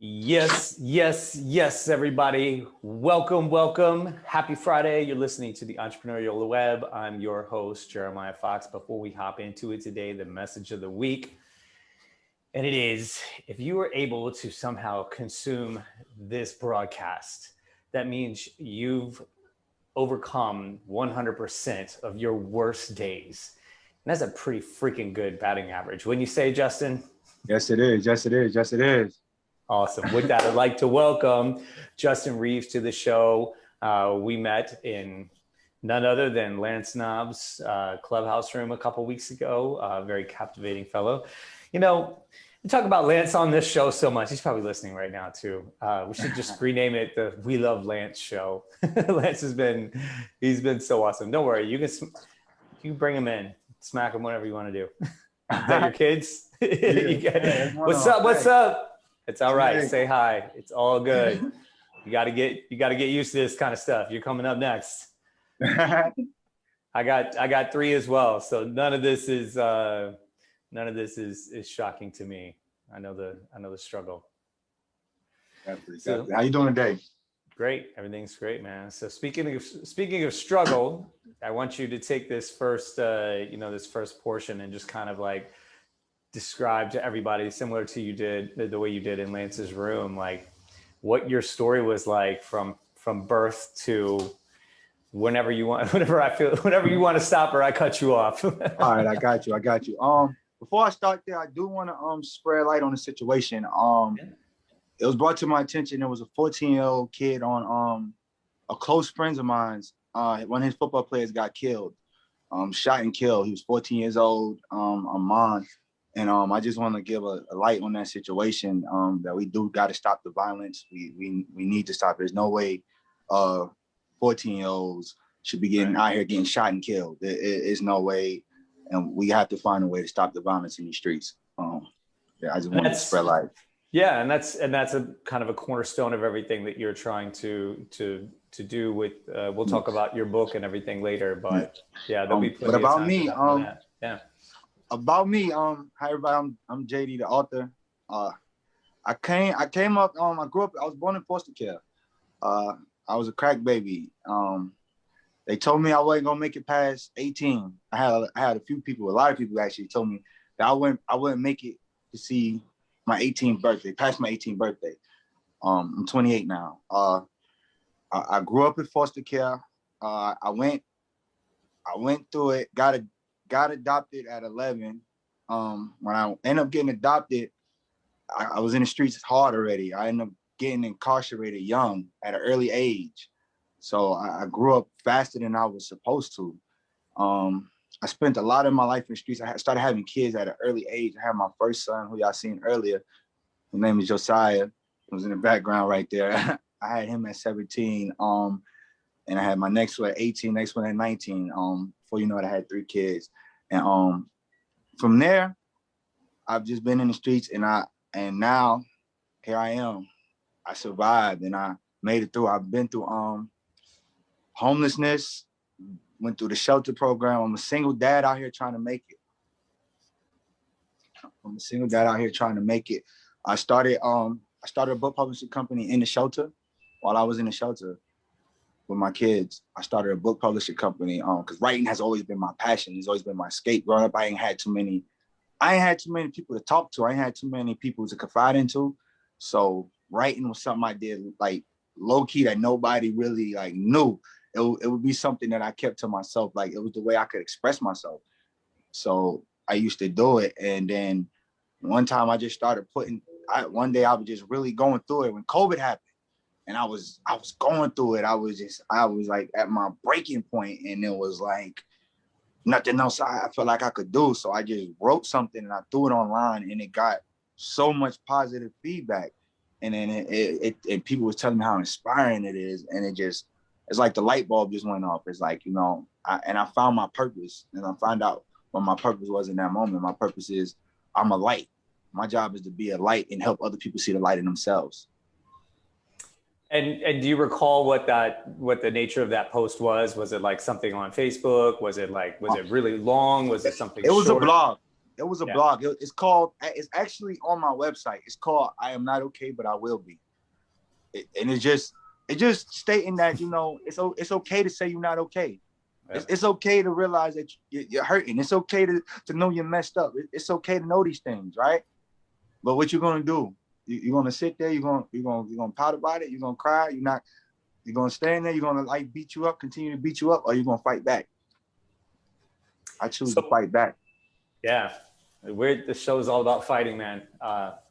Yes, yes, yes, everybody. Welcome, welcome. Happy Friday. You're listening to the Entrepreneurial Web. I'm your host, Jeremiah Fox. Before we hop into it today, the message of the week. And it is, if you were able to somehow consume this broadcast, that means you've overcome 100% of your worst days. And that's a pretty freaking good batting average. Wouldn't you say, Justin? Yes, it is. Yes, it is. Yes, it is. Awesome. With that, I'd like to welcome Justin Reeves to the show. We met in none other than Lance Knob's clubhouse room a couple weeks ago. Very captivating fellow. You know, we talk about Lance on this show so much. He's probably listening right now too. We should just rename it the We Love Lance Show. Lance he's been so awesome. Don't worry, you can bring him in, smack him, whatever you want to do. Is that your kids? What's up? What's up? It's all right. Say hi. It's all good. You got to get used to this kind of stuff. You're coming up next. I got three as well. So none of this is shocking to me. I know the struggle. Definitely. How you doing today? Great. Everything's great, man. So speaking of struggle, I want you to take this first portion and just kind of like describe to everybody, similar to the way you did in Lance's room, like what your story was like from birth to whenever you want to stop or I cut you off. All right, I got you. Before I start there, I do want to spread light on the situation. It was brought to my attention. There was a 14-year-old kid on a close friend of mine's. One of his football players got killed, shot and killed. He was 14 years old, Amon. And I just want to give a light on that situation, that we do got to stop the violence. We need to stop it. There's no way 14-year-olds should be out here getting shot and killed. There's no way. And we have to find a way to stop the violence in the streets. I just want to spread light. Yeah, and that's a kind of a cornerstone of everything that you're trying to do with. We'll talk about your book and everything later, but yeah, there'll be plenty but about of time me, for that. Yeah. About me, hi everybody. I'm JD, the author. I came up. I grew up. I was born in foster care. I was a crack baby. They told me I wasn't gonna make it past 18. I had a lot of people actually told me that I wouldn't make it to see my 18th birthday, past my 18th birthday. I'm 28 now. I grew up in foster care. I went through it. Got adopted at 11. When I ended up getting adopted, I was in the streets hard already. I ended up getting incarcerated young at an early age. So I grew up faster than I was supposed to. I spent a lot of my life in the streets. I started having kids at an early age. I had my first son, who y'all seen earlier. His name is Josiah. He was in the background right there. I had him at 17. And I had my next one at 18, next one at 19. Before you know it, I had 3 kids. And from there, I've just been in the streets, and now here I am. I survived and I made it through. I've been through homelessness, went through the shelter program. I'm a single dad out here trying to make it. I started a book publishing company in the shelter while I was in the shelter with my kids. I started a book publishing company because writing has always been my passion. It's always been my escape. Growing up, I ain't had too many people to talk to. I ain't had too many people to confide into. So writing was something I did like low key that nobody really like knew. It would be something that I kept to myself. Like it was the way I could express myself. So I used to do it. And then one time I just started one day I was just really going through it when COVID happened. And I was going through it. I was like at my breaking point, and it was like nothing else I felt like I could do. So I just wrote something and I threw it online, and it got so much positive feedback. And then and people was telling me how inspiring it is. And it's like the light bulb just went off. It's like, I found my purpose, and I found out what my purpose was in that moment. My purpose is I'm a light. My job is to be a light and help other people see the light in themselves. And do you recall what the nature of that post was? Was it like something on Facebook? Was it really long? Was it something short? Was a blog. There was a blog. It's actually on my website. It's called I Am Not Okay, But I Will Be. And it's just stating that, it's okay to say you're not okay. Yeah. It's okay to realize that you're hurting. It's okay to know you're messed up. It's okay to know these things, right? But what you're gonna do? You're gonna sit there. You're gonna pout about it. You're gonna cry. You're gonna stand there. You're gonna beat you up, continue to beat you up, or you're gonna fight back. I choose to fight back. Yeah, the show is all about fighting, man.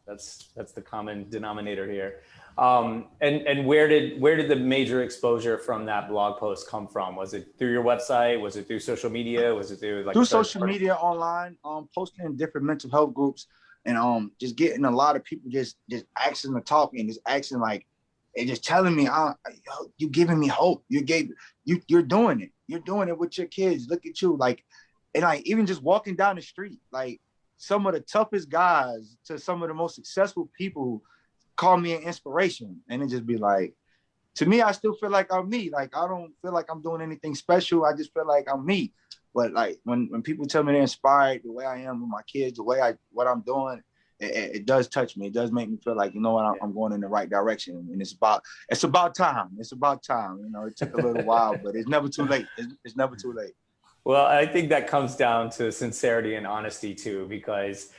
That's the common denominator here. And where did the major exposure from that blog post come from? Was it through your website? Was it through social media? Was it through social media, online, posting in different mental health groups, and just getting a lot of people just asking to talk and just asking and just telling me, you giving me hope. You're doing it. You're doing it with your kids. Look at you, and even just walking down the street, some of the toughest guys to some of the most successful people call me an inspiration. And it just be to me, I still feel like I'm me. I don't feel like I'm doing anything special. I just feel like I'm me. But when people tell me they're inspired the way I am with my kids, what I'm doing, it does touch me. It does make me feel like, I'm going in the right direction. And it's about time. It's about time. It took a little while, but it's never too late. It's never too late. Well, I think that comes down to sincerity and honesty too, because,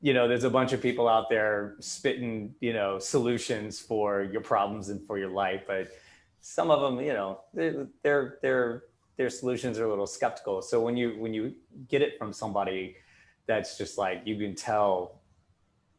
there's a bunch of people out there spitting, solutions for your problems and for your life, but some of them, their solutions are a little skeptical. So when you get it from somebody that's just you can tell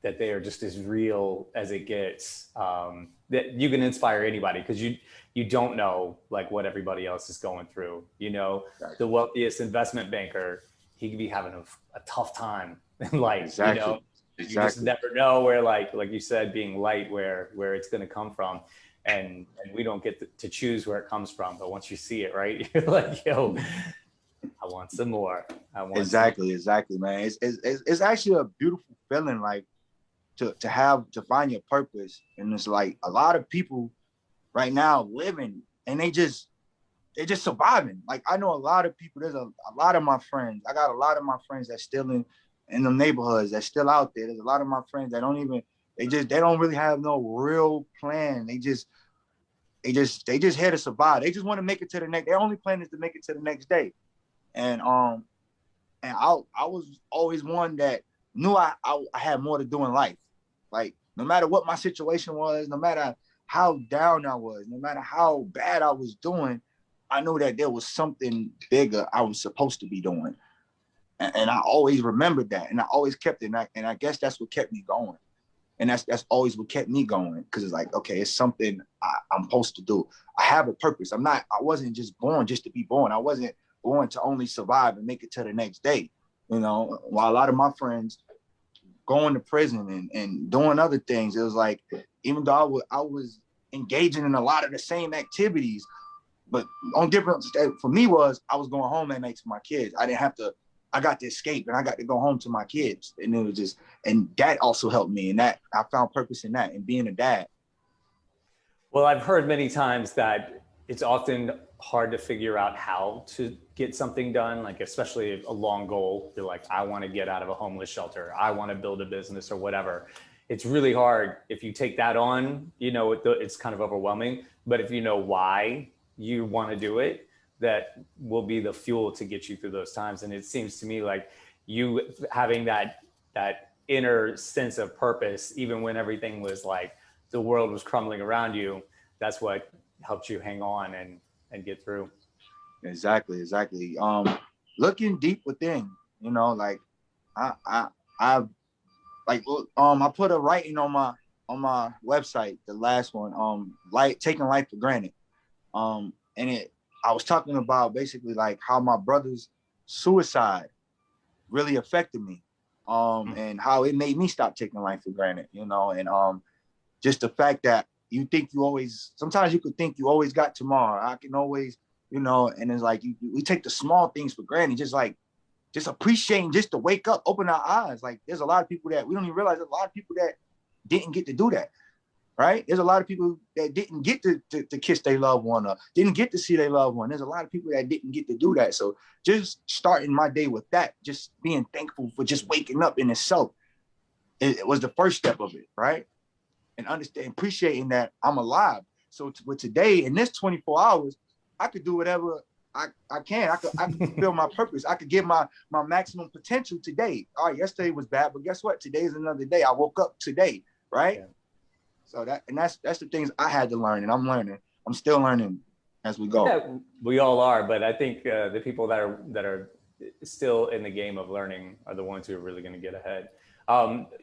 that they are just as real as it gets, that you can inspire anybody, because you don't know what everybody else is going through. Exactly. The wealthiest investment banker, he could be having a tough time in life. Exactly. You just never know where, like you said, being light, where it's going to come from. And we don't get to choose where it comes from. But once you see it, right, you're like, yo, I want some more. Exactly, man. It's actually a beautiful feeling, to find your purpose. And it's a lot of people right now living, and they're just surviving. I know a lot of people. There's a lot of my friends. I got a lot of my friends that's still in the neighborhoods, that's still out there. There's a lot of my friends that they don't really have no real plan. They just here to survive. They just want to make it to the next. Their only plan is to make it to the next day. And I was always one that knew I had more to do in life. No matter what my situation was, no matter how down I was, no matter how bad I was doing, I knew that there was something bigger I was supposed to be doing. And I always remembered that, and I always kept it. And I guess that's what kept me going. And that's always what kept me going, because it's okay, it's something I'm supposed to do. I have a purpose. I wasn't just born just to be born. I wasn't born to only survive and make it to the next day. While a lot of my friends going to prison and doing other things, it was even though I was engaging in a lot of the same activities, but on different, for me I was going home at night to my kids. I got to escape, and I got to go home to my kids. And it was and that also helped me. And that I found purpose in that, and being a dad. Well, I've heard many times that it's often hard to figure out how to get something done, especially a long goal. You're I want to get out of a homeless shelter. I want to build a business or whatever. It's really hard if you take that on, it's kind of overwhelming. But if you know why you want to do it, that will be the fuel to get you through those times. And it seems to me you having that inner sense of purpose, even when everything was the world was crumbling around you, that's what helped you hang on and get through. Exactly. Looking deep within, I put a writing on my website, the last one, taking life for granted. And I was talking about basically how my brother's suicide really affected me, and how it made me stop taking life for granted, and just the fact that sometimes you could think you always got tomorrow. I can always, and it's we take the small things for granted, just appreciating just to wake up, open our eyes. There's a lot of people that we don't even realize, there's a lot of people that didn't get to do that. right? There's a lot of people that didn't get to kiss their loved one or didn't get to see their loved one. There's a lot of people that didn't get to do that. So just starting my day with that, just being thankful for just waking up in itself, it was the first step of it, right? And appreciating that I'm alive. So with today, in this 24 hours, I could do whatever I can. I could fulfill my purpose. I could give my maximum potential today. All right, yesterday was bad, but guess what? Today is another day. I woke up today, right? Yeah. So that's the things I had to learn, and I'm learning. I'm still learning as we go. Yeah, we all are, but I think the people that are still in the game of learning are the ones who are really going to get ahead.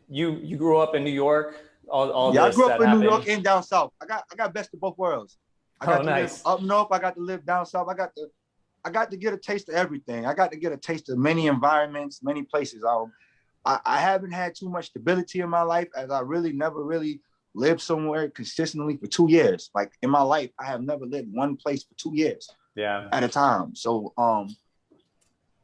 You grew up in New York. All I grew up in New York and down south. I got best of both worlds. I got to nice. live up north. I got to live down south. I got to get a taste of everything. I got to get a taste of many environments, many places. I haven't had too much stability in my life, as I really never really lived somewhere consistently for 2 years. Like in my life, I have never lived one place for 2 years at a time. So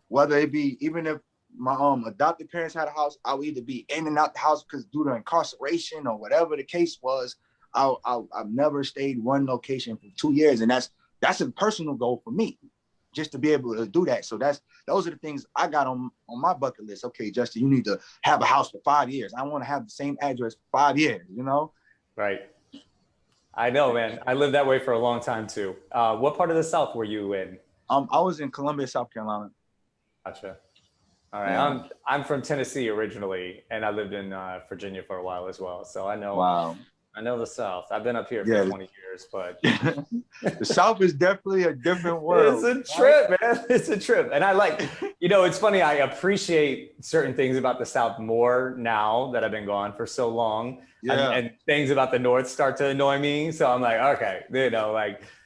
whether it be, even if my adopted parents had a house, I would either be in and out the house because due to incarceration or whatever the case was, I've never stayed one location for 2 years. And that's a personal goal for me, just to be able to do that. So those are the things I got on my bucket list. Okay, Justin, you need to have a house for 5 years. I want to have the same address for 5 years, you know? Right. I know, man. I lived that way for a long time too. What part of the South were you in? I was in Columbia, South Carolina. Gotcha. All right. Yeah. I'm from Tennessee originally, and I lived in Virginia for a while as well. So I know. Wow. I know the South. I've been up here for 20 years, but the South is definitely a different world. It's a trip, man. It's a trip. And I like, it's funny. I appreciate certain things about the South more now that I've been gone for so long. Yeah. And things about the North start to annoy me. So I'm like, okay,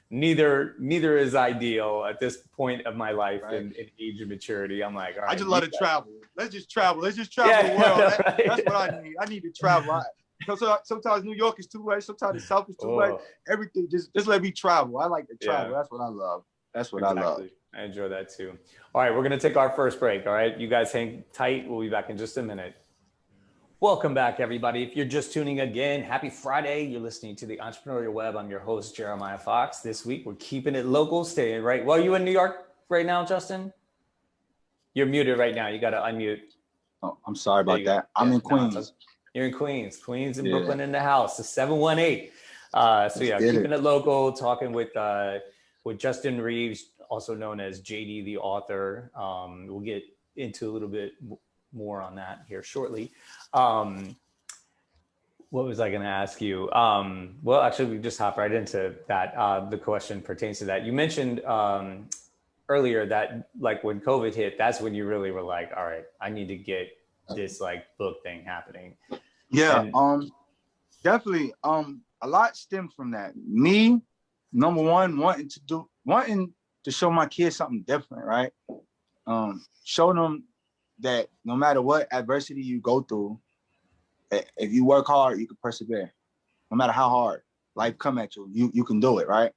neither is ideal at this point of my life in age of maturity. I'm like, all right. I just love to travel. Let's just travel. Let's just travel the world. That's what I need. I need to travel. Sometimes New York is too much. Sometimes the South is too much. Everything, just let me travel. I like to travel. Yeah. That's what I love. That's what I love. I enjoy that too. All right, we're going to take our first break. All right, you guys hang tight. We'll be back in just a minute. Welcome back, everybody. If you're just tuning again, happy Friday. You're listening to the Entrepreneurial Web. I'm your host, Jeremiah Fox. This week, we're keeping it local, staying right. Well, you in New York right now, Justin? You're muted right now. You got to unmute. Oh, I'm sorry about that. I'm in Queens. You're in Queens and Brooklyn in the house, the 718. Keeping it local, talking with Justin Reeves, also known as JD, the author. We'll get into a little bit more on that here shortly. What was I going to ask you? Well, actually, we just hop right into that. The question pertains to that. You mentioned earlier that like when COVID hit, that's when you really were like, all right, I need to get this like book thing happening. Yeah, definitely. A lot stemmed from that. Me, number one, wanting to show my kids something different, right? Show them that no matter what adversity you go through, if you work hard, you can persevere. No matter how hard life come at you, you can do it, right?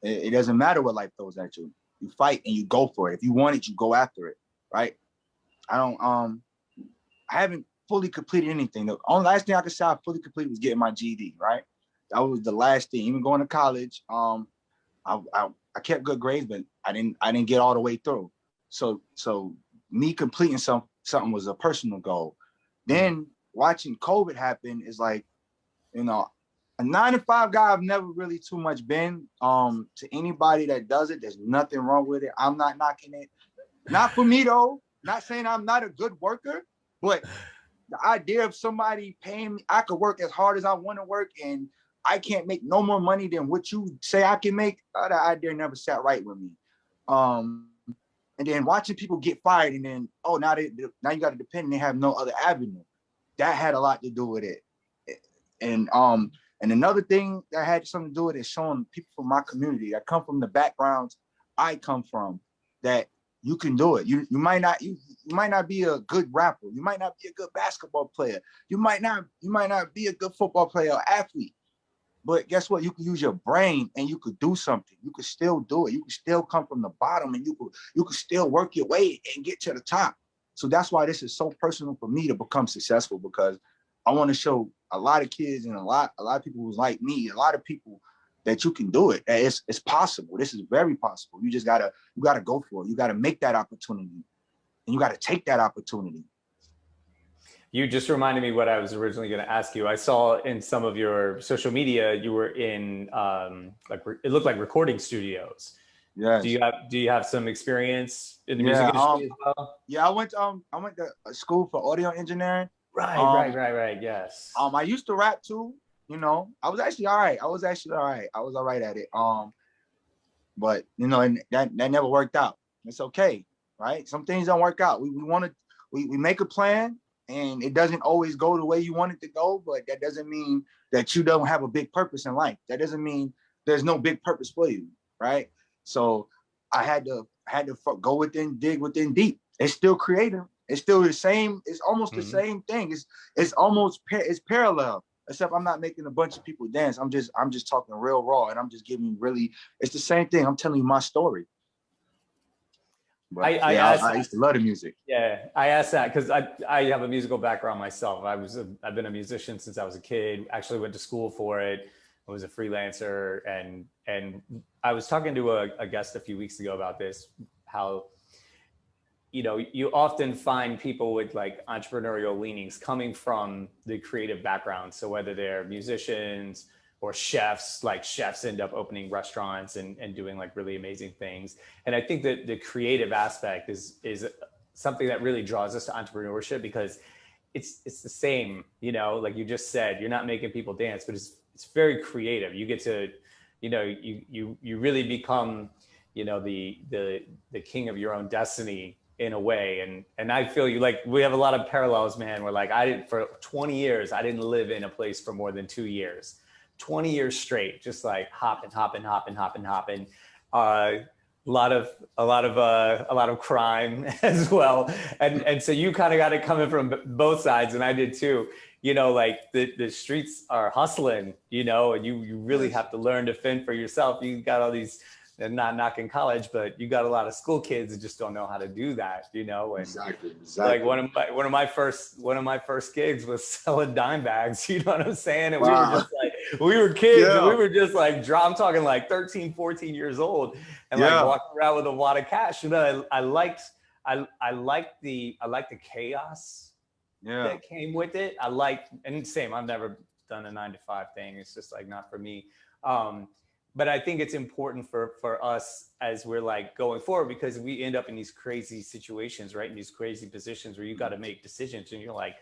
It doesn't matter what life throws at you. You fight and you go for it. If you want it, you go after it, right? I haven't fully completed anything. The only last thing I could say I fully completed was getting my GED, right? That was the last thing. Even going to college, I kept good grades, but I didn't get all the way through. So me completing something was a personal goal. Then watching COVID happen is like, a 9-to-5 guy I've never really too much been. To anybody that does it, there's nothing wrong with it. I'm not knocking it. Not for me though. Not saying I'm not a good worker, but the idea of somebody paying me, I could work as hard as I want to work and I can't make no more money than what you say I can make. That idea never sat right with me. And then watching people get fired and then, now you got to depend and they have no other avenue. That had a lot to do with it. And another thing that had something to do with it is showing people from my community that come from the backgrounds I come from that you can do it. You might not be a good rapper. You might not be a good basketball player. You might not be a good football player or athlete. But guess what? You can use your brain and you could do something. You could still do it. You could still come from the bottom and you could still work your way and get to the top. So that's why this is so personal for me to become successful, because I want to show a lot of kids and a lot of people who's like me, a lot of people that you can do it. It's possible. This is very possible. You just gotta go for it. You gotta make that opportunity, and you gotta take that opportunity. You just reminded me what I was originally going to ask you. I saw in some of your social media you were in it looked like recording studios. Yes. Do you have some experience in the music industry as well? Yeah, I went to a school for audio engineering. Right. Yes. I used to rap too. You know, I was actually all right. I was all right at it. But you know, and that never worked out. It's okay, right? Some things don't work out. We make a plan, and it doesn't always go the way you want it to go. But that doesn't mean that you don't have a big purpose in life. That doesn't mean there's no big purpose for you, right? So I had to go within, dig within deep. It's still creative. It's still the same. It's almost the same thing. It's parallel. Except I'm not making a bunch of people dance. I'm just talking real raw, and I'm just giving really. It's the same thing. I'm telling you my story. But I used to love the music. Yeah, I asked that because I have a musical background myself. I've been a musician since I was a kid. Actually went to school for it. I was a freelancer, and I was talking to a guest a few weeks ago about this, how, you know, you often find people with like entrepreneurial leanings coming from the creative background. So whether they're musicians or chefs, like chefs end up opening restaurants and doing like really amazing things. And I think that the creative aspect is something that really draws us to entrepreneurship, because it's the same, you know, like you just said, you're not making people dance, but it's very creative. You get to, you know, you really become, you know, the king of your own destiny in a way. And I feel you, like we have a lot of parallels, man. We're like, for 20 years, I didn't live in a place for more than 2 years, 20 years straight, just like hopping. A lot of crime as well. And so you kind of got it coming from both sides. And I did too, you know, like the streets are hustling, you know, and you really have to learn to fend for yourself. You got all these, and not knocking college, but you got a lot of school kids that just don't know how to do that, you know. And exactly. Like one of my first gigs was selling dime bags, you know what I'm saying? And wow. we were kids, and we were just like, I'm talking like 13, 14 years old, and like walking around with a wad of cash. You know, I liked the chaos that came with it. And same, I've never done a 9-to-5 thing. It's just like not for me. But I think it's important for us as we're like going forward, because we end up in these crazy situations, right? In these crazy positions where you got to make decisions, and you're like,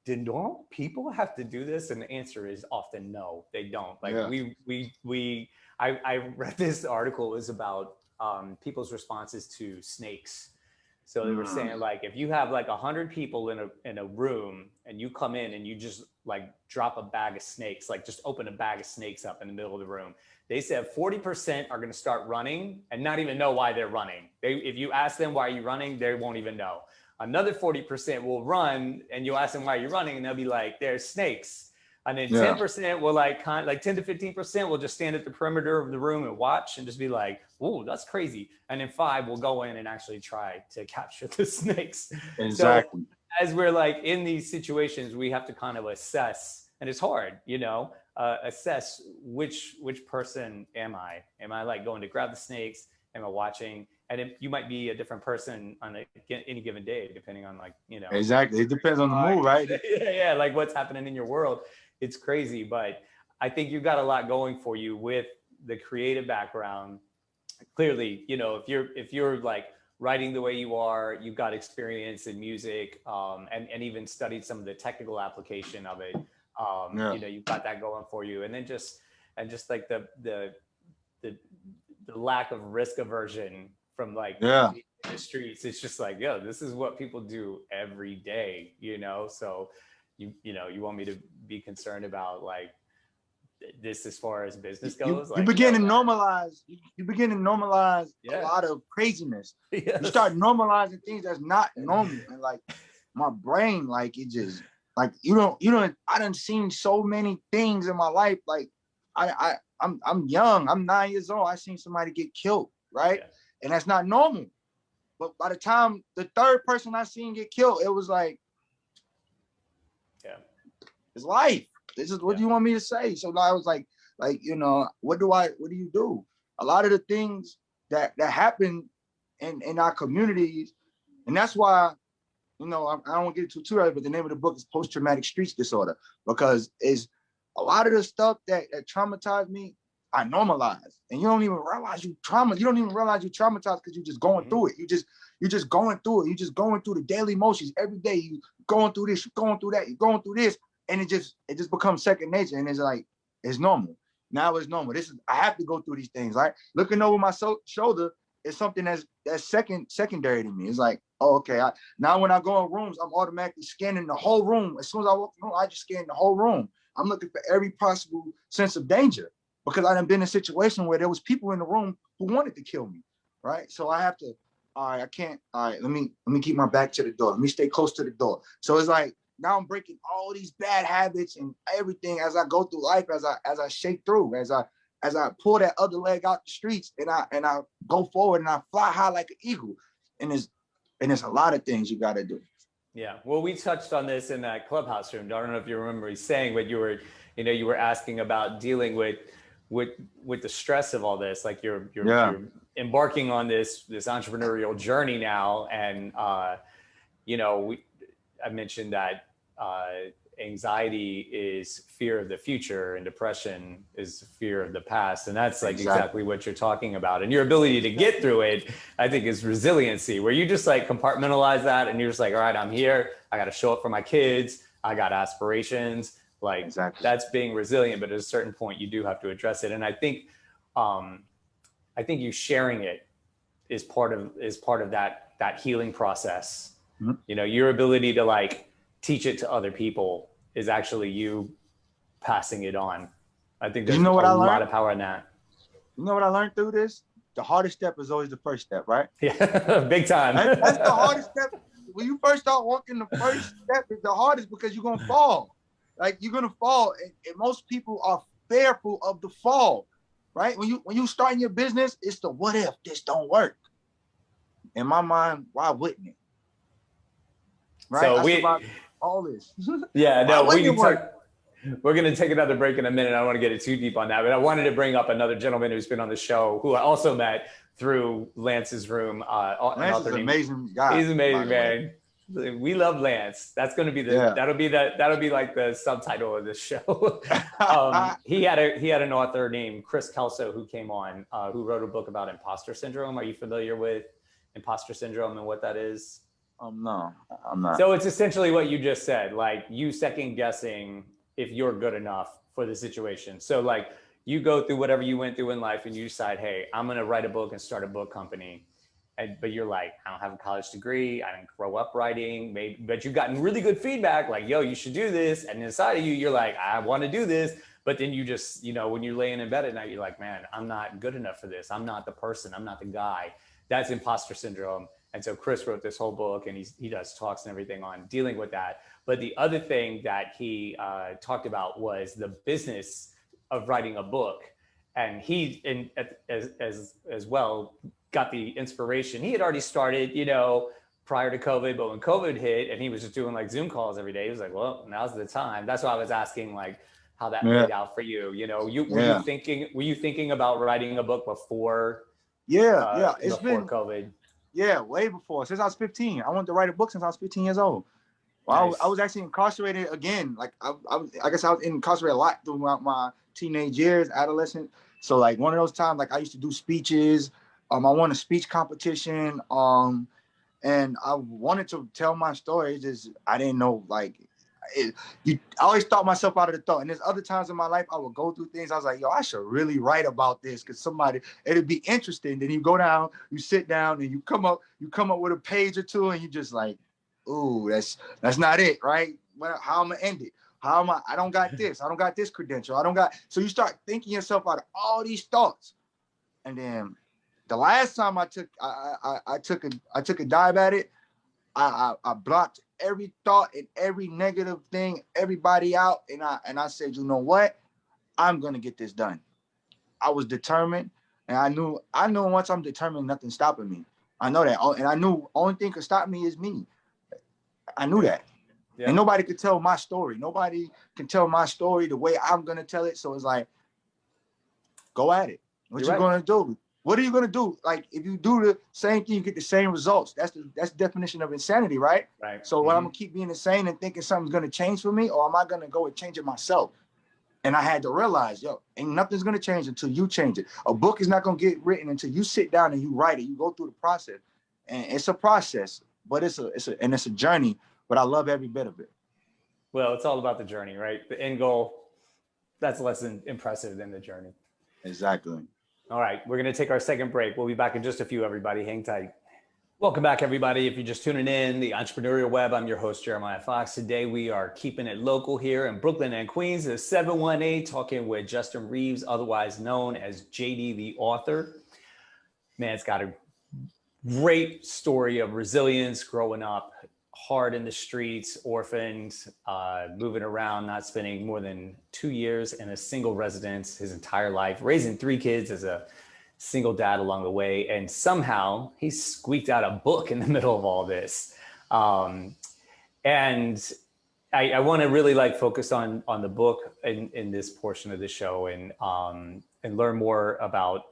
did normal people have to do this? And the answer is often no, they don't. Like I read this article, it was about people's responses to snakes. So they were saying, like, if you have like 100 people in a room, and you come in and you just like drop a bag of snakes, like just open a bag of snakes up in the middle of the room, they said 40% are going to start running and not even know why they're running. If you ask them, why are you running? They won't even know. Another 40% will run, and you ask them, why are you running? And they'll be like, there's snakes. And then 10% will like 10 to 15% will just stand at the perimeter of the room and watch and just be like, "Ooh, that's crazy." And then 5 will go in and actually try to capture the snakes. Exactly. So as we're like in these situations, we have to kind of assess, and it's hard, you know, assess which person am I? Am I like going to grab the snakes? Am I watching? And you might be a different person on any given day, depending on like, you know. Exactly. It depends on the mood, right? Yeah, like what's happening in your world. It's crazy, but I think you've got a lot going for you with the creative background. Clearly, you know, if you're like writing the way you are, you've got experience in music, and even studied some of the technical application of it. You know, you've got that going for you. And then just like the lack of risk aversion from like the streets. It's just like, this is what people do every day, you know? So you know, you want me to be concerned about like this as far as business goes? You begin to normalize a lot of craziness. You start normalizing things that's not normal. And like my brain, like it just like you don't I done seen so many things in my life. Like I'm young, I'm 9 years old. I seen somebody get killed, right? And that's not normal. But by the time the third person I seen get killed, it was like, It's life. This is what do you want me to say? So I was like, you know, what do you do? A lot of the things that happen in our communities, and that's why, you know, I don't want to get into too early, but the name of the book is Post-Traumatic Streets Disorder, because it's a lot of the stuff that traumatized me, I normalize. And you don't even realize you don't even realize you traumatized because you're just going through it. You're just going through it. You're just going through the daily motions every day. You going through this, you're going through that, you're going through this. And it just becomes second nature. And it's like, it's normal. Now it's normal. I have to go through these things, right? Looking over my shoulder is something that's secondary to me. It's like, oh, okay. Now when I go in rooms, I'm automatically scanning the whole room. As soon as I walk in the room, I just scan the whole room. I'm looking for every possible sense of danger, because I done been in a situation where there was people in the room who wanted to kill me, right? So I have to, all right, I can't, all right, let me keep my back to the door. Let me stay close to the door. So it's like, now I'm breaking all these bad habits and everything as I go through life, as I shake through, as I pull that other leg out the streets, and I go forward and I fly high like an eagle. And there's a lot of things you got to do. Yeah. Well, we touched on this in that clubhouse room. I don't know if you remember me saying, but you were asking about dealing with the stress of all this. Like you're embarking on this entrepreneurial journey now. And, I mentioned that anxiety is fear of the future and depression is fear of the past. And that's like exactly what you're talking about. And your ability to get through it, I think, is resiliency, where you just like compartmentalize that and you're just like, all right, I'm here. I got to show up for my kids. I got aspirations. Like that's being resilient. But at a certain point, you do have to address it. And I think you sharing it is part of that healing process. Mm-hmm. You know, your ability to like teach it to other people is actually you passing it on. I think there's a lot of power in that. You know what I learned through this? The hardest step is always the first step, right? Yeah, big time. That's the hardest step. When you first start walking, the first step is the hardest, because you're going to fall. Like, you're going to fall. And most people are fearful of the fall, right? When you start in your business, it's the what if this don't work. In my mind, why wouldn't it? Right? So all this. Yeah, no, we're going to take another break in a minute. I don't want to get it too deep on that, but I wanted to bring up another gentleman who's been on the show, who I also met through Lance's room. Lance is an amazing guy. He's amazing, man. We love Lance. That's going to be that'll be like the subtitle of this show. He had an author named Chris Kelso who came on, who wrote a book about imposter syndrome. Are you familiar with imposter syndrome and what that is? No, I'm not. So it's essentially what you just said, like you second guessing if you're good enough for the situation. So like you go through whatever you went through in life and you decide, hey, I'm going to write a book and start a book company. But you're like, I don't have a college degree. I didn't grow up writing, but you've gotten really good feedback. Like, yo, you should do this. And inside of you, you're like, I want to do this. But then you just, when you're laying in bed at night, you're like, man, I'm not good enough for this. I'm not the person. I'm not the guy. That's imposter syndrome. And so Chris wrote this whole book, and he does talks and everything on dealing with that. But the other thing that he talked about was the business of writing a book. And he, as well, got the inspiration. He had already started, prior to COVID, but when COVID hit and he was just doing like Zoom calls every day, he was like, well, now's the time. That's why I was asking like how that played out for you. Were you thinking about writing a book before? It's before COVID. Yeah, way before. Since I was 15. I wanted to write a book since I was 15 years old. Well, nice. I was actually incarcerated again. Like I guess I was incarcerated a lot throughout my teenage years, adolescent. So like one of those times, like I used to do speeches. I won a speech competition. And I wanted to tell my story. Just I didn't know I always thought myself out of the thought. And there's other times in my life I would go through things. I was like, yo, I should really write about this because it'd be interesting. Then you go down, you sit down, and you come up with a page or two, and you just like, ooh, that's not it, right? Well, how am I gonna end it? I don't got this. I don't got this credential. So you start thinking yourself out of all these thoughts. And then the last time I took a dive at it, I blocked every thought and every negative thing, everybody out, and I said, you know what? I'm gonna get this done. I was determined, and I knew once I'm determined, nothing's stopping me. I know that, and I knew only thing could stop me is me. I knew that. Yeah. And nobody could tell my story. Nobody can tell my story the way I'm gonna tell it. So it's like, go at it. What you gonna do? What are you gonna do? Like, if you do the same thing, you get the same results. That's the definition of insanity, right? Right. So what, I'm gonna keep being insane and thinking something's gonna change for me, or am I gonna go and change it myself? And I had to realize, yo, ain't nothing's gonna change until you change it. A book is not gonna get written until you sit down and you write it. You go through the process, and it's a process, but it's a journey. But I love every bit of it. Well, it's all about the journey, right? The end goal, that's less impressive than the journey. Exactly. All right, we're going to take our second break. We'll be back in just a few, everybody. Hang tight. Welcome back, everybody. If you're just tuning in, the Entrepreneurial Web, I'm your host, Jeremiah Fox. Today, we are keeping it local here in Brooklyn and Queens, the 718, talking with Justin Reeves, otherwise known as JD, the author. Man, it's got a great story of resilience, growing up hard in the streets, orphaned, moving around, not spending more than 2 years in a single residence his entire life, raising 3 kids as a single dad along the way. And somehow he squeaked out a book in the middle of all this. And I want to really focus on the book in this portion of the show, and learn more about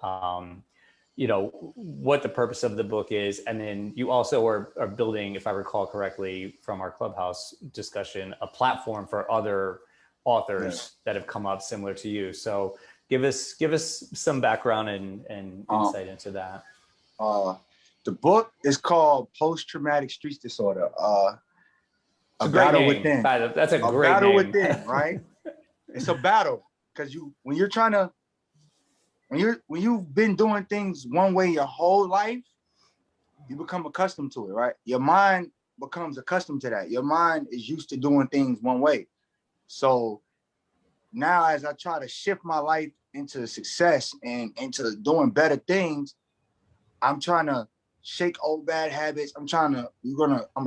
what the purpose of the book is. And then you also are building, if I recall correctly from our Clubhouse discussion, a platform for other authors that have come up similar to you. So give us some background and insight into that. The book is called Post-Traumatic Stress Disorder. A battle within. That's a great battle name. Within, right? It's a battle, because when you've been doing things one way your whole life, you become accustomed to it, right? Your mind becomes accustomed to that. Your mind is used to doing things one way. So now, as I try to shift my life into success and into doing better things, I'm trying to shake old bad habits. I'm gonna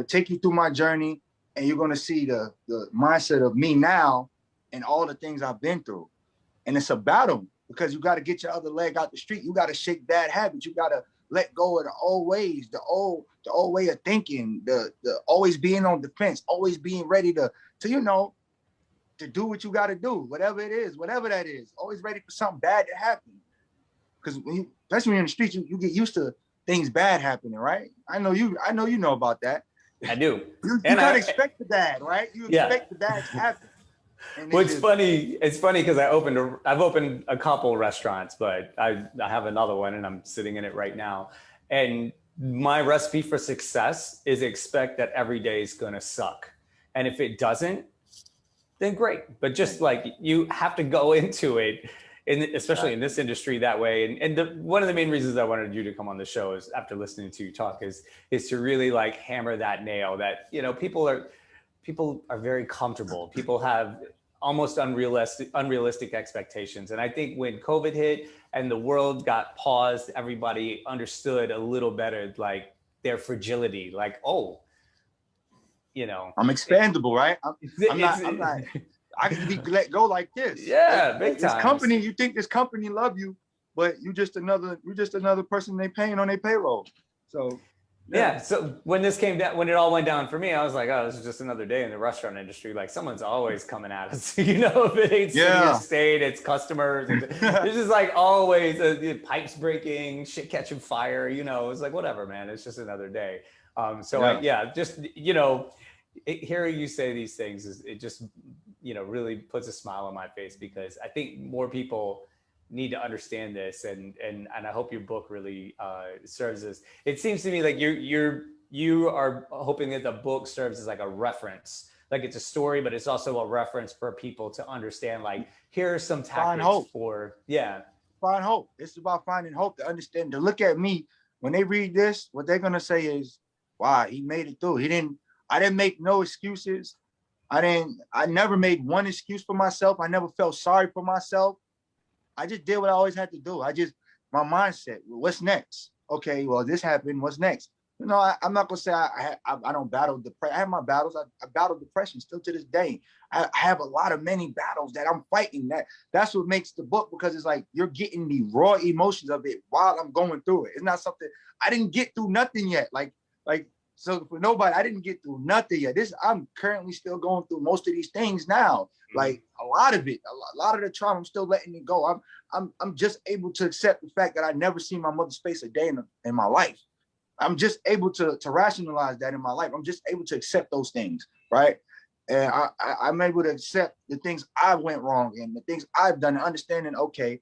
take you through my journey, and you're gonna see the mindset of me now and all the things I've been through. And it's a battle, because you got to get your other leg out the street. You got to shake bad habits. You got to let go of the old ways, the old way of thinking, the always being on defense, always being ready to do what you got to do, whatever it is, whatever that is, always ready for something bad to happen. Because especially when you're in the streets, you get used to things bad happening, right? I know you know about that. I do. You can't expect the bad, right? You expect the bad to happen. Well, it's funny because I've opened a couple restaurants, but I have another one and I'm sitting in it right now. And my recipe for success is expect that every day is going to suck. And if it doesn't, then great. But just you have to go into it, especially in this industry, that way. And one of the main reasons I wanted you to come on the show is, after listening to you talk, is to really hammer that nail that, people are very comfortable. People have almost unrealistic expectations. And I think when COVID hit and the world got paused, everybody understood a little better, their fragility, I'm expandable, right? I'm not, I can be let go like this. Yeah, big time. This company, you think this company love you, but you're just another person they paying on their payroll. So yeah. So when it all went down for me, I was like, oh, this is just another day in the restaurant industry. Someone's always coming at us. If it ain't city or state, it's customers. It's just always pipes breaking, shit catching fire. It's whatever, man. It's just another day. Hearing you say these things it just really puts a smile on my face, because I think more people need to understand this, and I hope your book really serves as. It seems to me like you are hoping that the book serves as a reference, it's a story, but it's also a reference for people to understand. Here are some tactics for find hope. It's about finding hope, to understand, to look at me when they read this. What they're gonna say is, "Wow, he made it through. I didn't make no excuses. I never made one excuse for myself. I never felt sorry for myself. I just did what I always had to do. My mindset, what's next? Okay, well, this happened. What's next? I'm not gonna say I don't battle depression. I have my battles. I battle depression still to this day. I have many battles that I'm fighting. That's what makes the book, because it's you're getting the raw emotions of it while I'm going through it. It's not something I didn't get through nothing yet. So for nobody, I didn't get through nothing yet. I'm currently still going through most of these things now. Like a lot of it, a lot of the trauma, I'm still letting it go. I'm just able to accept the fact that I never seen my mother's face a day in my life. I'm just able to rationalize that in my life. I'm just able to accept those things, right? And I'm able to accept the things I went wrong and the things I've done, and understanding, okay,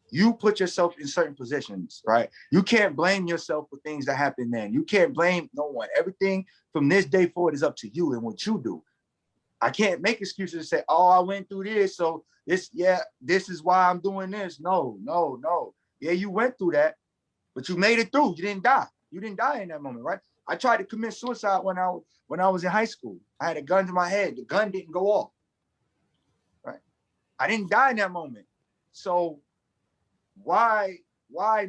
you put yourself in certain positions, right? You can't blame yourself for things that happen then. You can't blame no one. Everything from this day forward is up to you and what you do. I can't make excuses and say, oh, I went through this, so this is why I'm doing this. No. Yeah, you went through that, but you made it through. You didn't die. You didn't die in that moment, right? I tried to commit suicide when I was in high school. I had a gun to my head. The gun didn't go off, right? I didn't die in that moment. So why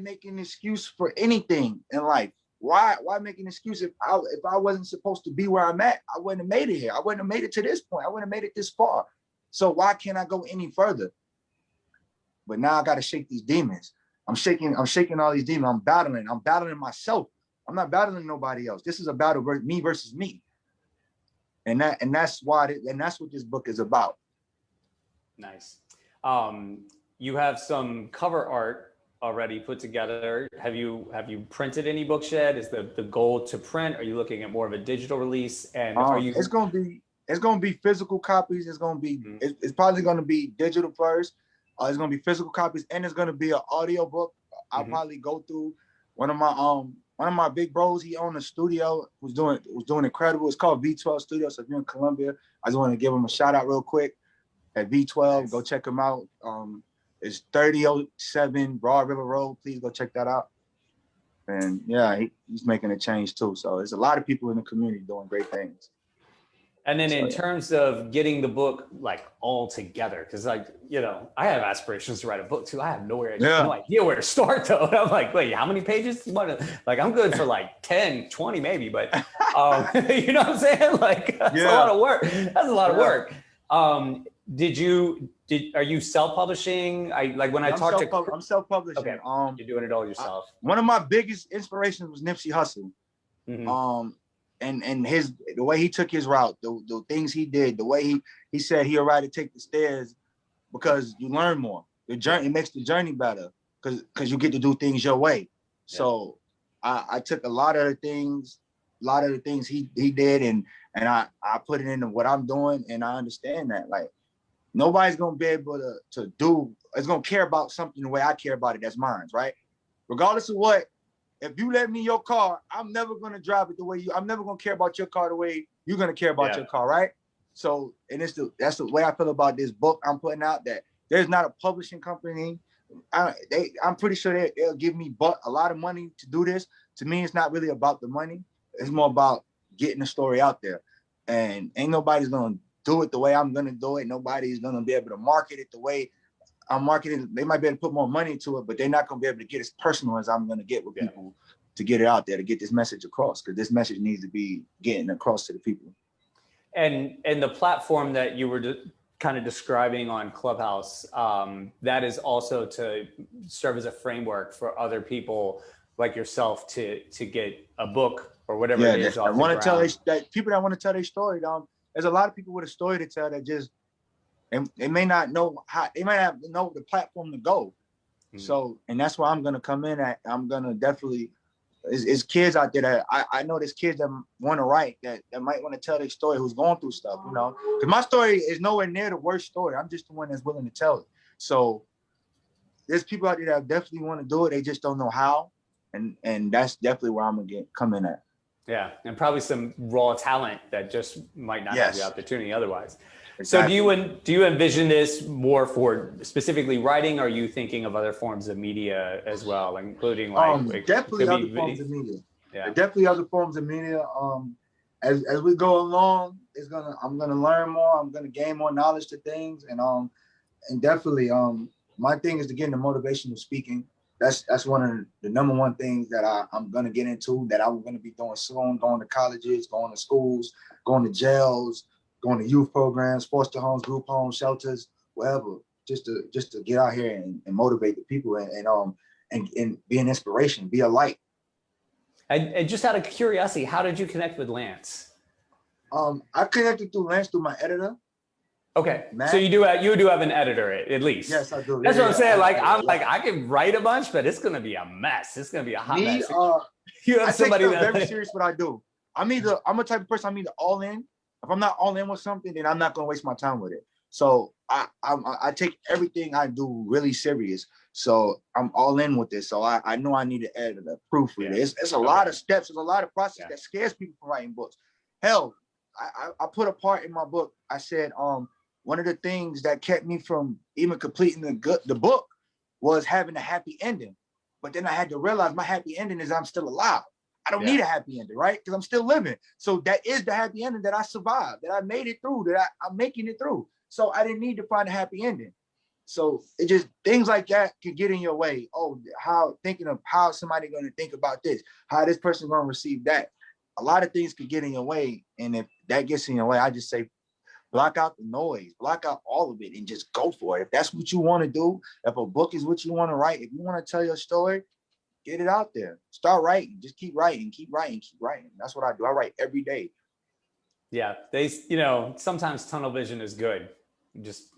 make an excuse for anything in life? Why make an excuse if I wasn't supposed to be where I'm at? I wouldn't have made it here. I wouldn't have made it to this point. I wouldn't have made it this far. So why can't I go any further? But now I got to shake these demons. I'm shaking all these demons. I'm battling myself. I'm not battling nobody else. This is a battle me versus me. And that's what this book is about. Nice. You have some cover art already put together. Have you printed any books yet? Is the goal to print? Are you looking at more of a digital release? And are you? It's gonna be physical copies. It's gonna be it's probably gonna be digital first. It's gonna be physical copies, and it's gonna be an audio book. I'll probably go through one of my big bros. He owned a studio, was doing incredible. It's called V12 Studio. So if you're in Columbia, I just want to give him a shout out real quick at V12. Nice. Go check him out. It's 3007 Broad River Road. Please go check that out. And yeah, he's making a change too. So there's a lot of people in the community doing great things. And then in terms of getting the book like all together, because I have aspirations to write a book too. I have no idea where to start though. And I'm like, wait, how many pages? Like I'm good for like 10, 20 maybe, but you know what I'm saying? Like that's a lot of work. That's a lot of work. Are you self-publishing? I'm self-publishing. Okay. You're doing it all yourself. One of my biggest inspirations was Nipsey Hussle. And the way he took his route, the things he did, the way he said he'll rather take the stairs because you learn more. The journey, it makes the journey better because you get to do things your way. Yeah. So I took a lot of the things he did and I put it into what I'm doing, and I understand that like nobody's gonna be able to do. It's gonna care about something the way I care about it. That's mine, right? Regardless of what. If you let me your car, I'm never gonna drive it the way I'm never gonna care about your car the way you're gonna care about your car, right? So, and that's the way I feel about this book I'm putting out. That there's not a publishing company. I'm pretty sure they'll give me a lot of money to do this. To me, it's not really about the money. It's more about getting the story out there. And ain't nobody's gonna do it the way I'm gonna do it. Nobody's gonna be able to market it the way I'm marketing. They might be able to put more money into it, but they're not going to be able to get as personal as I'm going to get with people to get it out there, to get this message across, because this message needs to be getting across to the people. And the platform that you were kind of describing on Clubhouse, that is also to serve as a framework for other people like yourself to get a book or whatever it is. I want to tell that people that want to tell their story. There's a lot of people with a story to tell that just. And they may not know they might not know the platform to go. So, and that's where I'm going to come in at. I'm going to definitely, it's kids out there that I know there's kids that want to write that might want to tell their story who's going through stuff, because my story is nowhere near the worst story. I'm just the one that's willing to tell it. So there's people out there that definitely want to do it. They just don't know how. And that's definitely where I'm going to come in at. Yeah. And probably some raw talent that just might not have the opportunity otherwise. Exactly. So do you envision this more for specifically writing? Or are you thinking of other forms of media as well, including definitely other forms of media? Yeah, definitely other forms of media. As we go along, I'm gonna learn more. I'm gonna gain more knowledge to things, and definitely my thing is to get into motivational speaking. That's one of the number one things that I'm gonna get into. That I'm gonna be doing soon. Going to colleges, going to schools, going to jails. Going to youth programs, foster homes, group homes, shelters, whatever, just to get out here and motivate the people and be an inspiration, be a light. And just out of curiosity, how did you connect with Lance? I connected through Lance through my editor. Okay, Matt. so you do have an editor at least. Yes, I do. That's what I'm saying. I I can write a bunch, but it's gonna be a mess. It's gonna be a hot mess. You have somebody I take stuff very serious. What I do, I'm a type of person. I'm either all in. If I'm not all in with something, then I'm not gonna waste my time with it. So I take everything I do really serious. So I'm all in with this. So I know I need to edit a proofread. Yeah. It's a lot of steps. There's a lot of process that scares people from writing books. Hell, I put a part in my book. I said, one of the things that kept me from even completing the book was having a happy ending. But then I had to realize my happy ending is I'm still alive. I don't need a happy ending, right? Because I'm still living. So that is the happy ending, that I survived, that I made it through, that I'm making it through. So I didn't need to find a happy ending. So it just, things like that could get in your way. Oh, thinking of how somebody going to think about this, how this person going to receive that. A lot of things could get in your way. And if that gets in your way, I just say, block out the noise, block out all of it, and just go for it. If that's what you want to do, if a book is what you want to write, if you want to tell your story, get it out there. Start writing. Just keep writing, keep writing, keep writing. That's what I do. I write every day. Yeah, sometimes tunnel vision is good. It's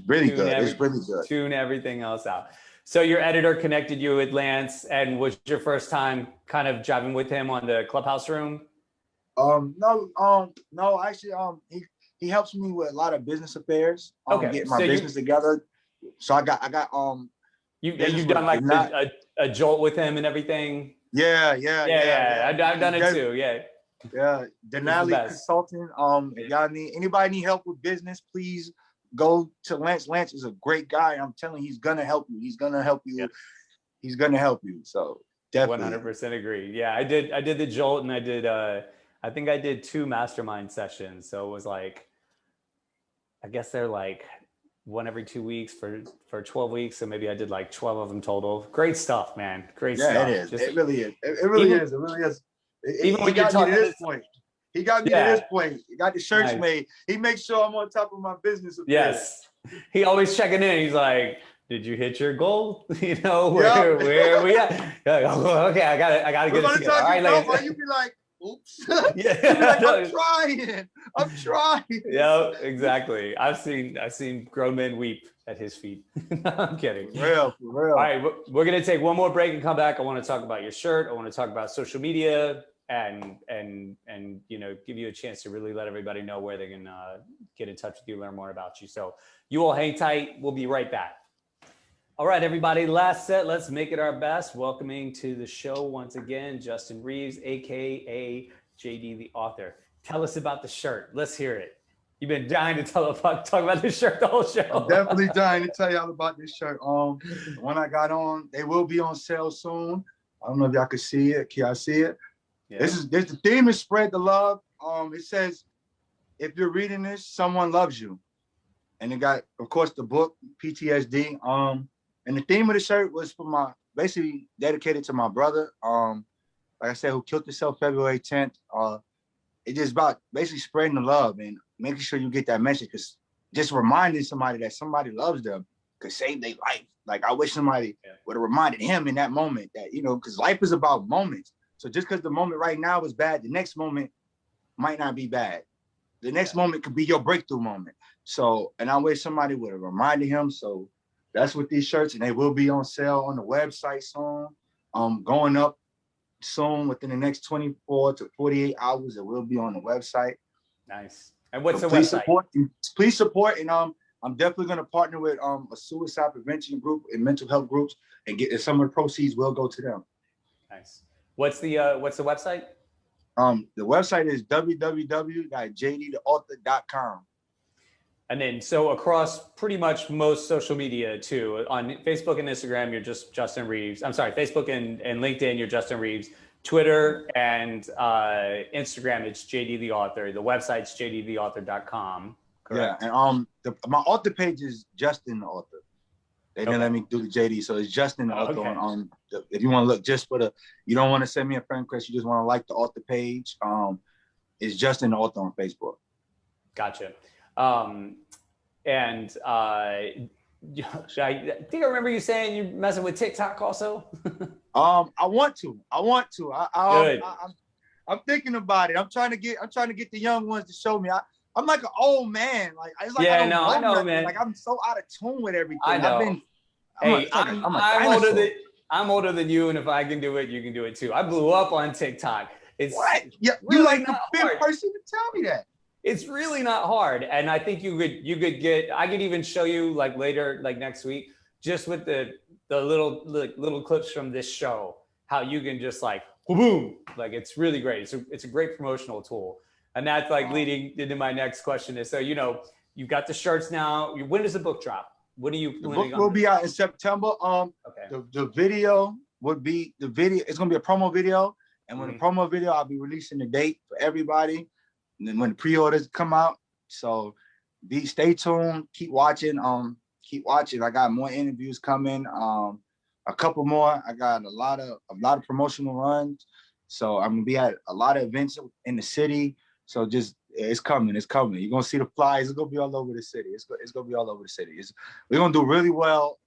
really good. It's really good. Tune everything else out. So your editor connected you with Lance, and was your first time kind of driving with him on the Clubhouse Room? No. Actually, he helps me with a lot of business affairs. Getting my business together. So I got you've done like a jolt with him and everything. Yeah. I've done it too. Yeah. Denali Consulting. If y'all anybody need help with business, please go to Lance. Lance is a great guy. I'm telling you, he's gonna help you. He's gonna help you. Yep. He's gonna help you. So definitely 100% agree. Yeah, I did the jolt, and I think I did 2 mastermind sessions. So it was like, I guess they're like one every 2 weeks for 12 weeks. So maybe I did like 12 of them total. Great stuff, man. Great stuff. Yeah, it is. It really is. It really is. Even when you're talking to this point. He got me to this point. He got the shirts made. He makes sure I'm on top of my business affairs. Yes. He always checking in. He's like, did you hit your goal? Where are we at? Like, oh, okay, I gotta get it together. All right, like, you be like, oops. Like, I'm trying. Yeah, exactly. I've seen grown men weep at his feet. No, I'm kidding. For real. All right, we're gonna take one more break and come back. I want to talk about your shirt. I want to talk about social media and give you a chance to really let everybody know where they can get in touch with you, learn more about you. So you all hang tight. We'll be right back. All right, everybody, last set. Let's make it our best. Welcoming to the show once again, Justin Reeves, AKA JD the author. Tell us about the shirt. Let's hear it. You've been dying to talk about this shirt the whole show. I'm definitely dying to tell y'all about this shirt. When I got on, they will be on sale soon. I don't know if y'all can see it. Can y'all see it? Yeah. The theme is spread the love. It says, if you're reading this, someone loves you. And it got, of course, the book, PTSD. And the theme of the shirt was basically dedicated to my brother. Like I said, who killed himself February 10th. It's just about basically spreading the love and making sure you get that message, because just reminding somebody that somebody loves them could save their life. Like, I wish somebody would have reminded him in that moment that, because life is about moments. So just because the moment right now is bad, the next moment might not be bad. The next moment could be your breakthrough moment. So, and I wish somebody would have reminded him. So that's what these shirts, and they will be on sale on the website soon. Going up soon within the next 24 to 48 hours. It will be on the website. Nice. And what's the website? Please support. And I'm definitely going to partner with a suicide prevention group and mental health groups, and some of the proceeds will go to them. Nice. What's the website? The website is www.jdtheauthor.com. And then, so across pretty much most social media too, on Facebook and Instagram, you're just Justin Reeves. I'm sorry, Facebook and LinkedIn, you're Justin Reeves. Twitter and Instagram, it's JD the Author. The website's jdtheauthor.com. Correct? Yeah, and my author page is Justin the Author. They didn't let me do the JD, so it's Justin the Author. Okay. If you want to look just for you don't want to send me a friend request, you just want to like the author page. It's Justin the Author on Facebook. Gotcha. I think I remember you saying you're messing with TikTok also. I want to. Good. I'm thinking about it. I'm trying to get the young ones to show me. I'm like an old man. Like it's like I Yeah, don't no, I know know, nothing. man. Like I'm so out of tune with I everything. know. Hey, I'm a I'm older than dinosaur. you, and if I can do it, you can do it too. I blew up on TikTok. It's What? Yeah, you really like the not fifth hard. person to tell me that. It's really not hard, and I think you could get. I could even show you like later, like next week, just with the little clips from this show, how you can just like boom, like it's really great. It's a great promotional tool, and that's like Oh. leading into my next question is so you've got the shirts now. When does the book drop? What are you The planning book on? will be out in September. Okay. The video would be the video. It's gonna be a promo video, and when the Mhm. promo video, I'll be releasing the date for everybody. And then when the pre-orders come out, so stay tuned. Keep watching. Keep watching. I got more interviews coming. A couple more. I got a lot of promotional runs. So I'm gonna be at a lot of events in the city. So just it's coming. It's coming. You're gonna see the flyers. It's gonna be all over the city. It's gonna be all over the city. We're gonna do really well.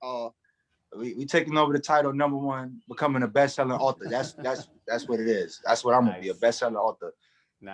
We taking over the title #1, becoming a best-selling author. That's what it is. That's what I'm gonna be, a Nice. best-selling author.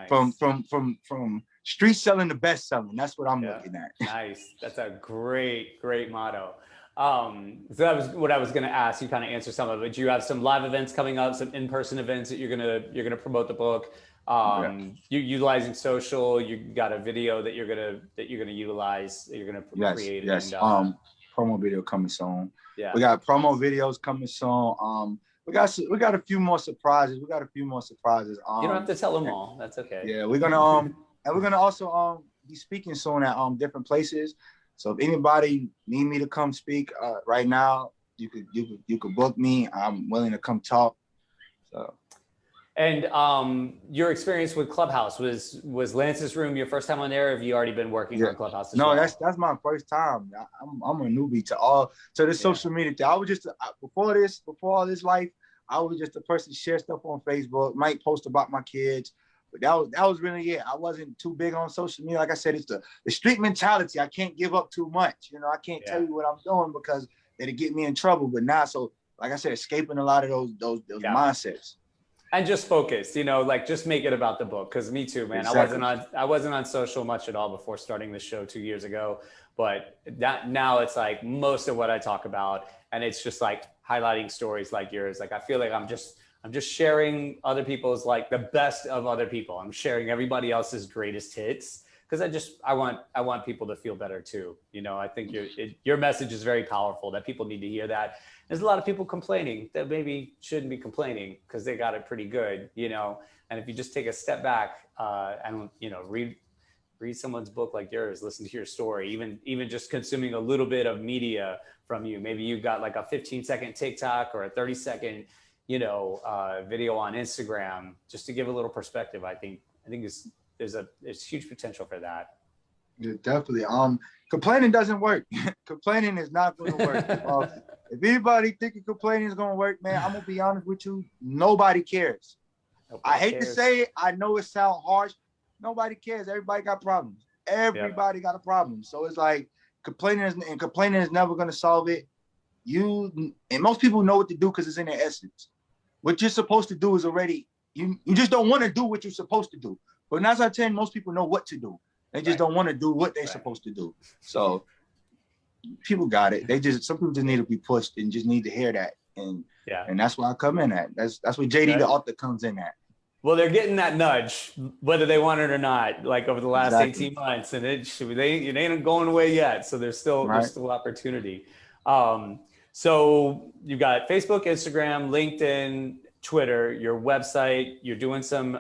From Nice. street selling to best selling. That's what I'm Yeah. looking at. Nice. That's a great motto. So that was what I was going to ask. You kind of answered some of it. You have some live events coming up, some in-person events that you're gonna promote the book. Yeah. You utilizing social. You got a video that you're gonna utilize. That you're gonna Yes. create. Yes. And Promo video coming soon. yeah, We got promo videos coming soon. We got a few more surprises. you don't have to tell them all. That's okay. Yeah, we're gonna also be speaking soon at different places. So if anybody need me to come speak right now, you could book me. I'm willing to come talk. So And your experience with Clubhouse was Lance's Room your first time on there? Or have you already been working yeah, on Clubhouse as no, well? that's my first time. I'm a newbie to this social media thing. I was just before all this life, I was just a person share stuff on Facebook, might post about my kids. But that was really it. I wasn't too big on social media. Like I said, it's the street mentality. I can't give up too much. I can't tell you what I'm doing because it'll get me in trouble. But now, so like I said, escaping a lot of those mindsets. And just focus, like just make it about the book. Cause me too, man. Exactly. I wasn't on social much at all before starting the show 2 years ago, but now it's like most of what I talk about. And it's just like highlighting stories like yours. Like, I feel like I'm just sharing other people's, like the best of other people. I'm sharing everybody else's greatest hits. Cause I want people to feel better too. I think your message is very powerful, that people need to hear that. There's a lot of people complaining that maybe shouldn't be complaining because they got it pretty good, and if you just take a step back and read someone's book like yours, listen to your story, even just consuming a little bit of media from you. Maybe you've got like a 15-second TikTok or a 30-second video on Instagram, just to give a little perspective. I think there's huge potential for that. Yeah, definitely. Complaining doesn't work. Complaining is not going to work. If anybody thinking complaining is going to work, man, I'm going to be honest with you. Nobody cares. I hate to say it. I know it sounds harsh. Nobody cares. Everybody got problems. Everybody got a problem. So it's like complaining is never going to solve it. And most people know what to do because it's in their essence. What you're supposed to do is already, you just don't want to do what you're supposed to do. But 9 out of 10, most people know what to do. They just don't want to do what they're supposed to do. So people got it. Some people just need to be pushed and just need to hear that. And that's where I come in at. That's where JD the author comes in at. Well, they're getting that nudge, whether they want it or not, like over the last 18 months, and it ain't going away yet. So there's still opportunity. So you've got Facebook, Instagram, LinkedIn, Twitter, your website. You're doing some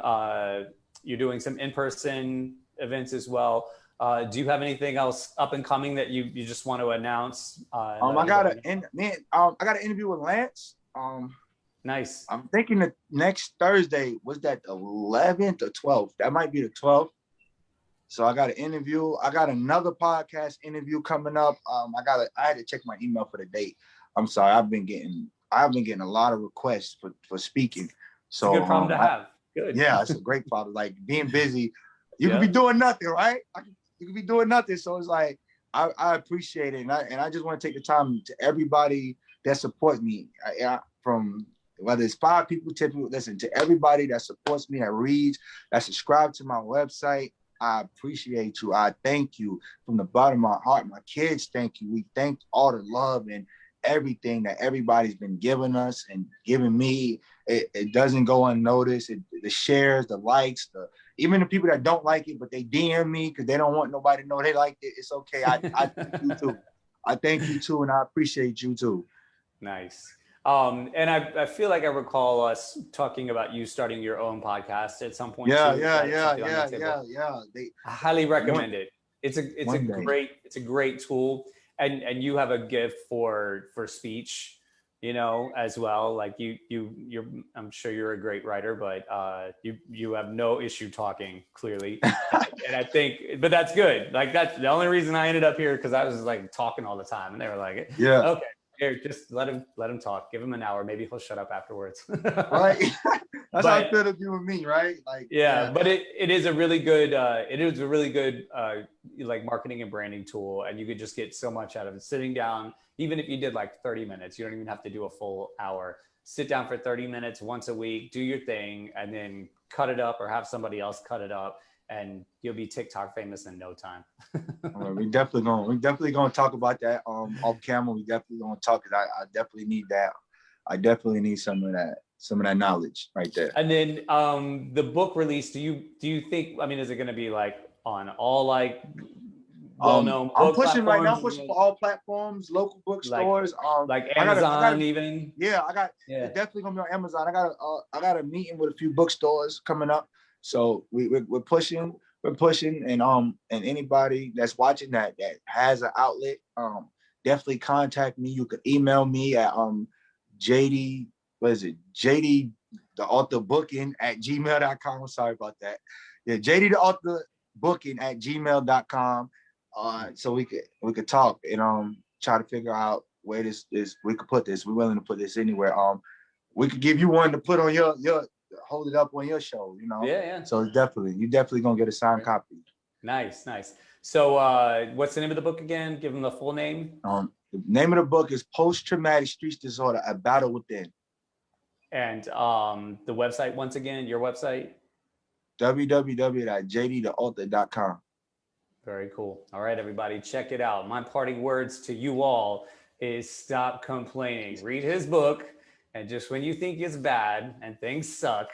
in-person events as well. Do you have anything else up and coming that you just want to announce? I got an interview with Lance. Nice. I'm thinking that next Thursday, was that the 11th or 12th? That might be the 12th. So I got an interview. I got another podcast interview coming up. I had to check my email for the date. I'm sorry. I've been getting a lot of requests for speaking. So it's a good problem to have. Good. Yeah, it's a great problem. Like being busy, you could be doing nothing, right? You could be doing nothing. So it's like I appreciate it, and I just want to take the time to everybody that supports me, from whether it's 5 people, 10 people, listen, to everybody that supports me, that reads, that subscribe to my website, I appreciate you. I thank you from the bottom of my heart. My kids, thank you. We thank all the love and everything that everybody's been giving us and giving me. It doesn't go unnoticed. The shares, the likes, even the people that don't like it, but they DM me because they don't want nobody to know they liked it. It's okay. I thank you too. I thank you too, and I appreciate you too. Nice. And I feel like I recall us talking about you starting your own podcast at some point. Yeah. I highly recommend it. It's a great tool, and you have a gift for speech, as well. Like you're I'm sure you're a great writer, but you have no issue talking clearly. And I think, but that's good. Like that's the only reason I ended up here, because I was like talking all the time, and they were like, yeah, okay. Here, just let him talk. Give him an hour. Maybe he'll shut up afterwards. Right. That's how I feel to do with me, right? Like yeah. But it is a really good like marketing and branding tool, and you could just get so much out of it. Sitting down, even if you did like 30 minutes, you don't even have to do a full hour. Sit down for 30 minutes once a week, do your thing, and then cut it up or have somebody else cut it up, and you'll be TikTok famous in no time. We definitely gonna talk about that off camera. We definitely gonna talk, because I definitely need that. I definitely need some of that knowledge right there. And then the book release, do you think, I mean, is it gonna be like on all like well-known I'm book pushing platforms? right now, pushing for all platforms, local bookstores, like Amazon even? Yeah, it's definitely gonna be on Amazon. I got a meeting with a few bookstores coming up. So we're pushing, and anybody that's watching that has an outlet, definitely contact me. You can email me at JD the author booking at gmail.com. I'm sorry about that. Yeah, JD the author booking at gmail.com. So we could talk and try to figure out where this we could put this. We're willing to put this anywhere. We could give you one to put on your hold it up on your show, Yeah. So you definitely gonna get a signed copy. Nice. So what's the name of the book again? Give them the full name. The name of the book is Post-Traumatic Stress Disorder: A Battle Within. And the website, once again, your website? www.jdtheauthor.com. Very cool. All right, everybody, check it out. My parting words to you all is stop complaining. Read his book. And just when you think it's bad and things suck,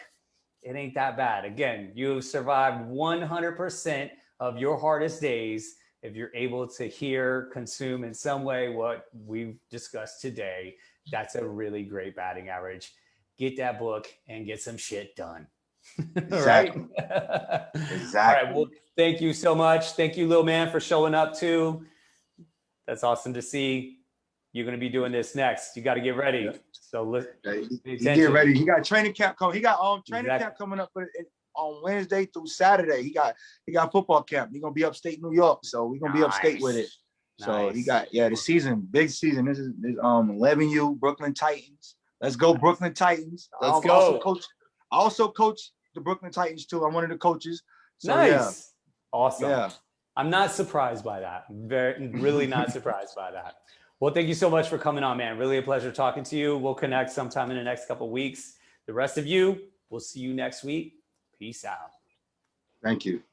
it ain't that bad. Again, you've survived 100% of your hardest days if you're able to hear, consume in some way what we've discussed today. That's a really great batting average. Get that book and get some shit done. Exactly. Right? Exactly. All right. Well, thank you so much. Thank you, Lil Man, for showing up too. That's awesome to see. You're going to be doing this next. You got to get ready. Yeah. So let's get ready. He got training camp coming. He got training camp coming up on Wednesday through Saturday. He got football camp. He's gonna be upstate New York, so we're gonna be upstate with it. So he got the season, big season. This is 11U Brooklyn Titans. Let's go Brooklyn Titans. Let's go. I also coach the Brooklyn Titans too. I'm one of the coaches. So, nice. Yeah. Awesome. Yeah. I'm not surprised by that. Really not surprised by that. Well, thank you so much for coming on, man. Really a pleasure talking to you. We'll connect sometime in the next couple of weeks. The rest of you, we'll see you next week. Peace out. Thank you.